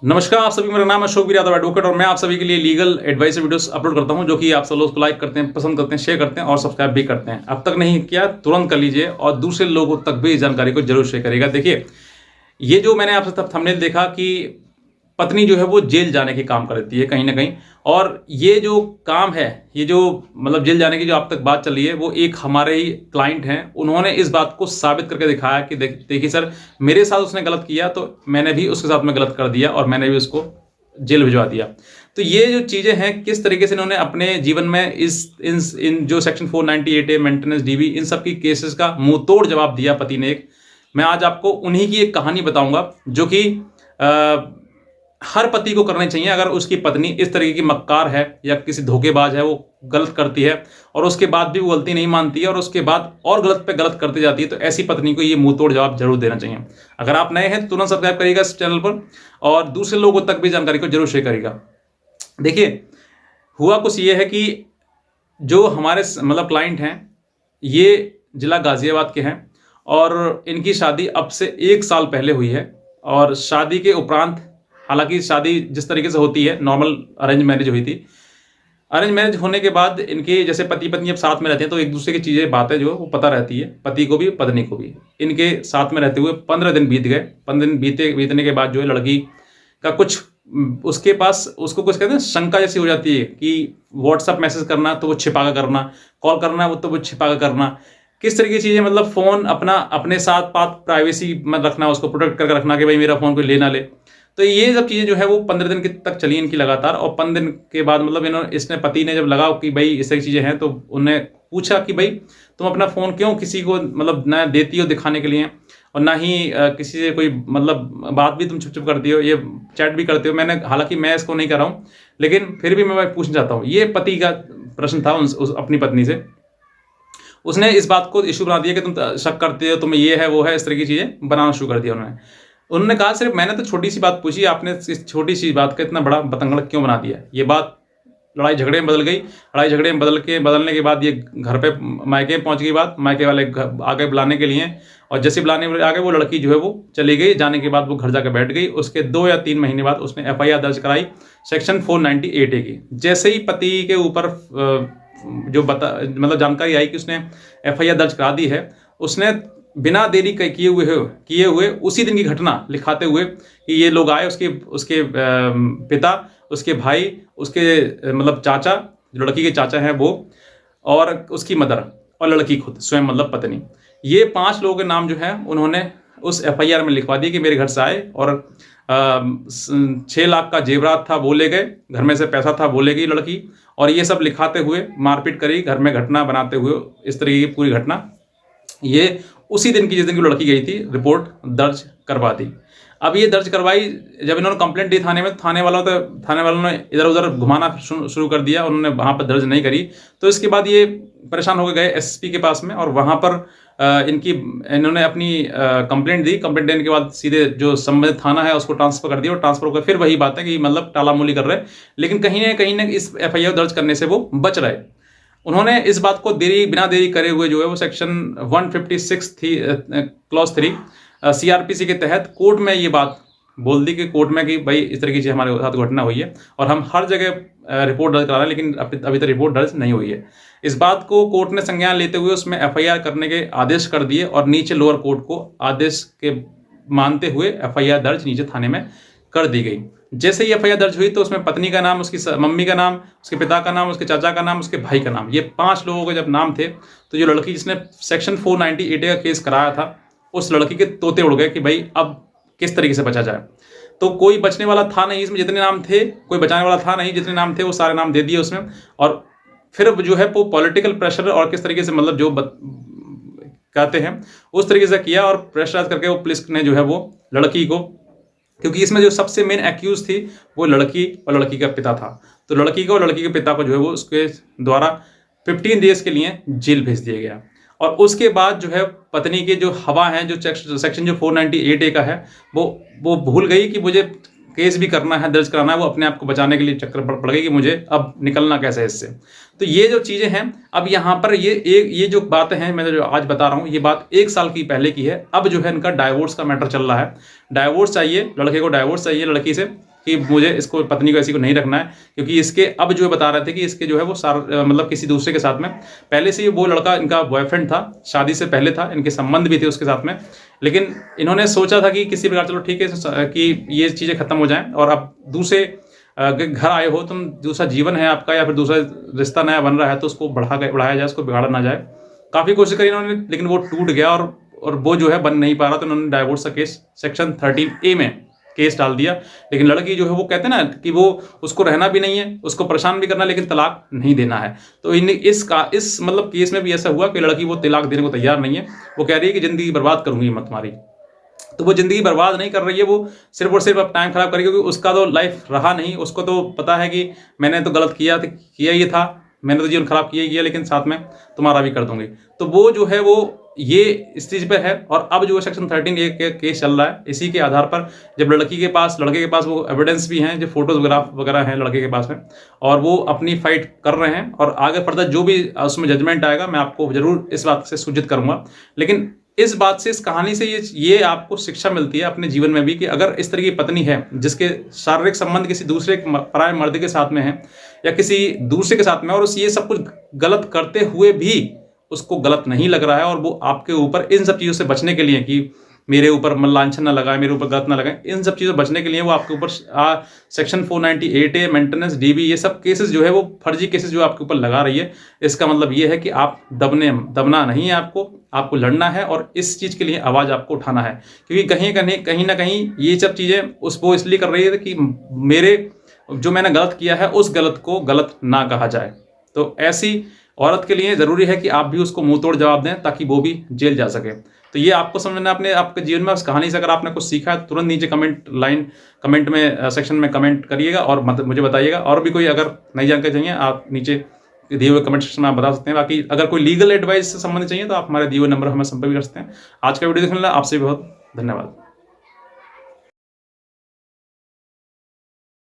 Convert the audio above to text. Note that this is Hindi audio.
नमस्कार आप सभी, मेरा नाम है अशोक यादव एडवोकेट और मैं आप सभी के लिए लीगल एडवाइस वीडियोस अपलोड करता हूं जो कि आप सब लोग लाइक करते हैं, पसंद करते हैं, शेयर करते हैं और सब्सक्राइब भी करते हैं। अब तक नहीं किया तुरंत कर लीजिए और दूसरे लोगों तक भी इस जानकारी को जरूर शेयर करिएगा। देखिए, ये जो मैंने आपसे तब थंबनेल देखा कि पत्नी जो है वो जेल जाने की काम कर देती है कहीं ना कहीं, और ये जो काम है, ये जो मतलब जेल जाने की जो आप तक बात चल रही है, वो एक हमारे ही क्लाइंट हैं, उन्होंने इस बात को साबित करके दिखाया कि देखिए सर, मेरे साथ उसने गलत किया तो मैंने भी उसके साथ में गलत कर दिया और मैंने भी उसको जेल भिजवा दिया। तो ये जो चीजें हैं, किस तरीके से इन्होंने अपने जीवन में इन जो सेक्शन 498A मेंटेनेंस डीबी इन सब की केसेस का मुंह तोड़ जवाब दिया पति ने एक। मैं आज आपको उन्हीं की एक कहानी बताऊंगा जो कि हर पति को करनी चाहिए अगर उसकी पत्नी इस तरीके की मक्कार है या किसी धोखेबाज है, वो गलत करती है और उसके बाद भी वो गलती नहीं मानती है और उसके बाद और गलत पे गलत करती जाती है, तो ऐसी पत्नी को ये मुंह तोड़ जवाब जरूर देना चाहिए। अगर आप नए हैं तो तुरंत सब्सक्राइब करिएगा इस चैनल पर और दूसरे लोगों तक भी जानकारी को जरूर शेयर करिएगा। देखिए, हुआ कुछ ये है कि जो हमारे मतलब क्लाइंट हैं, ये जिला गाजियाबाद के हैं और इनकी शादी अब से 1 साल पहले हुई है। और शादी के उपरांत, हालांकि शादी जिस तरीके से होती है नॉर्मल अरेंज मैरिज हुई थी। अरेंज मैरिज होने के बाद इनके जैसे पति पत्नी जब साथ में रहते हैं तो एक दूसरे की चीज़ें बातें जो है वो पता रहती है, पति को भी पत्नी को भी। इनके साथ में रहते हुए 15 दिन बीत गए। 15 दिन बीतने के बाद जो है लड़की का कुछ उसके पास, उसको कुछ कहते हैं शंका जैसी हो जाती है कि व्हाट्सअप मैसेज करना तो वो छिपा कर करना, कॉल करना वो तो वो छिपा कर करना, किस तरह की चीज़ें, मतलब फ़ोन अपना अपने साथ पात प्राइवेसी में रखना, उसको प्रोटेक्ट करके रखना कि भाई मेरा फ़ोन कोई ले ना ले। तो ये सब चीज़ें जो है वो 15 दिन तक चली इनकी लगातार। और 15 दिन के बाद मतलब इसने पति ने जब लगा कि भाई इस तरह की चीज़ें हैं, तो उन्हें पूछा कि भाई तुम अपना फ़ोन क्यों किसी को मतलब ना देती हो दिखाने के लिए, और ना ही किसी से कोई मतलब बात भी तुम छुप छुप करती हो, ये चैट भी करते हो। मैंने, हालांकि मैं इसको नहीं कर रहा हूँ, लेकिन फिर भी मैं पूछना चाहता हूँ। ये पति का प्रश्न था अपनी पत्नी से। उसने इस बात को इशू बना दिया कि तुम शक करते हो, तुम्हें ये है वो है, इस तरह की चीज़ें बनाना शुरू कर दिया उन्होंने कहा सिर्फ मैंने तो छोटी सी बात पूछी, आपने इस छोटी सी बात का इतना बड़ा बतंगड़ क्यों बना दिया। ये बात लड़ाई झगड़े में बदल गई। लड़ाई झगड़े में बदलने के बाद ये घर पे मायके पहुंच गई। बात मायके वाले आ गए बुलाने के लिए, और जैसे बुलाने आ गए वो लड़की जो है वो चली गई। जाने के बाद वो घर जाकर बैठ गई। उसके 2 या 3 महीने बाद उसने FIR दर्ज कराई सेक्शन 498A की। जैसे ही पति के ऊपर जो मतलब जानकारी आई कि उसने FIR दर्ज करा दी है, उसने बिना देरी किए हुए उसी दिन की घटना लिखाते हुए कि ये लोग आए, उसके पिता, उसके भाई, उसके मतलब चाचा, जो लड़की के चाचा हैं वो, और उसकी मदर, और लड़की खुद स्वयं मतलब पत्नी, ये 5 लोगों के नाम जो है उन्होंने उस FIR में लिखवा दिए कि मेरे घर से आए और 6 लाख का जेवरात था वो ले गए, घर में से पैसा था वो ले गई लड़की, और ये सब लिखाते हुए मारपीट करी, घर में घटना बनाते हुए, इस तरीके की पूरी घटना ये उसी दिन की जिस दिन की लड़की गई थी रिपोर्ट दर्ज करवा दी। अब ये दर्ज करवाई, जब इन्होंने कंप्लेंट दी थाने में, थाने वालों ने इधर उधर घुमाना शुरू कर दिया, उन्होंने वहाँ पर दर्ज नहीं करी। तो इसके बाद ये परेशान होकर गए SP के पास में, और वहाँ पर इन्होंने अपनी कंप्लेंट दी। कंप्लेंट देने के बाद सीधे जो संबंधित थाना है उसको ट्रांसफर कर दिया, और ट्रांसफर होकर फिर वही बात है कि मतलब टालामोली कर रहे, लेकिन कहीं ना इस FIR दर्ज करने से वो बच रहे। उन्होंने इस बात को बिना देरी करे हुए जो है वो सेक्शन 156 थी क्लॉज 3 CRPC के तहत कोर्ट में ये बात बोल दी कि कोर्ट में कि भाई इस तरीके से हमारे साथ घटना हुई है और हम हर जगह रिपोर्ट दर्ज करा रहे हैं, लेकिन अभी तक रिपोर्ट दर्ज नहीं हुई है। इस बात को कोर्ट ने संज्ञान लेते हुए उसमें FIR करने के आदेश कर दिए, और नीचे लोअर कोर्ट को आदेश के मानते हुए FIR दर्ज नीचे थाने में कर दी गई। जैसे ही FIR दर्ज हुई तो उसमें पत्नी का नाम, उसकी मम्मी का नाम, उसके पिता का नाम, उसके चाचा का नाम, उसके भाई का नाम, ये 5 लोगों के जब नाम थे, तो जो लड़की जिसने सेक्शन 498A का केस कराया था, उस लड़की के तोते उड़ गए कि भाई अब किस तरीके से बचा जाए। तो कोई बचने वाला था नहीं इसमें, जितने नाम थे कोई बचाने वाला था नहीं, जितने नाम थे वो सारे नाम दे दिए उसमें। और फिर जो है वो पॉलिटिकल प्रेशर और किस तरीके से मतलब जो कहते हैं उस तरीके से किया, और प्रेशराइज करके वो पुलिस ने जो है वो लड़की को, क्योंकि इसमें जो सबसे मेन एक्यूज थी वो लड़की और लड़की का पिता था, तो लड़की को और लड़की के पिता को जो है वो उसके द्वारा 15 डेज के लिए जेल भेज दिया गया। और उसके बाद जो है पत्नी के जो हवा है, जो सेक्शन जो 498A का है, वो भूल गई कि मुझे केस भी करना है, दर्ज कराना है। वो अपने आप को बचाने के लिए चक्कर पड़ गई कि मुझे अब निकलना कैसे है इससे। तो ये जो चीज़ें हैं, अब यहाँ पर ये जो बातें हैं मैं जो आज बता रहा हूँ, ये बात 1 साल की पहले की है। अब जो है इनका डाइवोर्स का मैटर चल रहा है। डाइवोर्स चाहिए, लड़के को डाइवोर्स चाहिए लड़की से, कि मुझे इसको पत्नी को ऐसी को नहीं रखना है, क्योंकि इसके अब जो बता रहे थे कि इसके जो है वो मतलब किसी दूसरे के साथ में पहले से ही वो लड़का इनका बॉयफ्रेंड था, शादी से पहले था, इनके संबंध भी थे उसके साथ में, लेकिन इन्होंने सोचा था कि किसी प्रकार चलो ठीक है कि ये चीज़ें खत्म हो जाएं और अब दूसरे घर आए हो तुम, दूसरा जीवन है आपका या फिर दूसरा रिश्ता नया बन रहा है तो उसको बढ़ाया जाए, उसको बिगाड़ा ना जाए। काफ़ी कोशिश करी इन्होंने, लेकिन वो टूट गया और वो जो है बन नहीं पा रहा, तो इन्होंने डाइवोर्स का केस सेक्शन 13A में केस डाल दिया। लेकिन लड़की जो है वो कहते हैं ना कि वो उसको रहना भी नहीं है, उसको परेशान भी करना, लेकिन तलाक नहीं देना है। तो इस मतलब केस में भी ऐसा हुआ कि लड़की वो तलाक देने को तैयार नहीं है। वो कह रही है कि ज़िंदगी बर्बाद करूंगी मैं तुम्हारी। तो वो ज़िंदगी बर्बाद नहीं कर रही है, वो सिर्फ और सिर्फ अब टाइम खराब करेगी, क्योंकि उसका तो लाइफ रहा नहीं। उसको तो पता है कि मैंने तो गलत किया ही था, मैंने तो जीवन खराब किया ही किया, लेकिन साथ में तुम्हारा भी कर दूंगी। तो वो जो है वो ये इस चीज़ पे है। और अब जो सेक्शन 13A के केस चल रहा है, इसी के आधार पर जब लड़के के पास वो एविडेंस भी हैं, जो फोटोग्राफ वगैरह हैं लड़के के पास में, और वो अपनी फाइट कर रहे हैं। और आगे फर्दर जो भी उसमें जजमेंट आएगा मैं आपको जरूर इस बात से सूचित करूंगा। लेकिन इस बात से, इस कहानी से ये आपको शिक्षा मिलती है अपने जीवन में भी, कि अगर इस तरह की पत्नी है जिसके शारीरिक संबंध किसी दूसरे पराये मर्द के साथ में है या किसी दूसरे के साथ में, और ये सब कुछ गलत करते हुए भी उसको गलत नहीं लग रहा है, और वो आपके ऊपर इन सब चीज़ों से बचने के लिए कि मेरे ऊपर लांछन ना लगाए, मेरे ऊपर गलत ना लगाए, इन सब चीज़ों से बचने के लिए वो आपके ऊपर सेक्शन 498A मेंटेनेंस DB ये सब केसेस जो है वो फर्जी केसेस जो आपके ऊपर लगा रही है। इसका मतलब ये है कि आप दबना नहीं है, आपको लड़ना है, और इस चीज़ के लिए आवाज़ आपको उठाना है। क्योंकि कहीं ना कहीं ये सब चीज़ें उसको इसलिए कर रही है कि मेरे जो मैंने गलत किया है उस गलत को गलत ना कहा जाए। तो ऐसी औरत के लिए ज़रूरी है कि आप भी उसको मुंह तोड़ जवाब दें, ताकि वो भी जेल जा सके। तो ये आपको समझना आपके जीवन में उस कहानी से। अगर आपने कुछ सीखा है तुरंत नीचे कमेंट में सेक्शन में कमेंट करिएगा और मुझे बताइएगा। और भी कोई अगर नई जानकारी चाहिए आप नीचे दिए हुए कमेंट सेक्शन में आप बता सकते हैं। बाकी अगर कोई लीगल एडवाइस से संबंधित चाहिए तो आप हमारे दिए हुए नंबर हमें संपर्क कर सकते हैं। आज का वीडियो देखने के लिए आपसे बहुत धन्यवाद।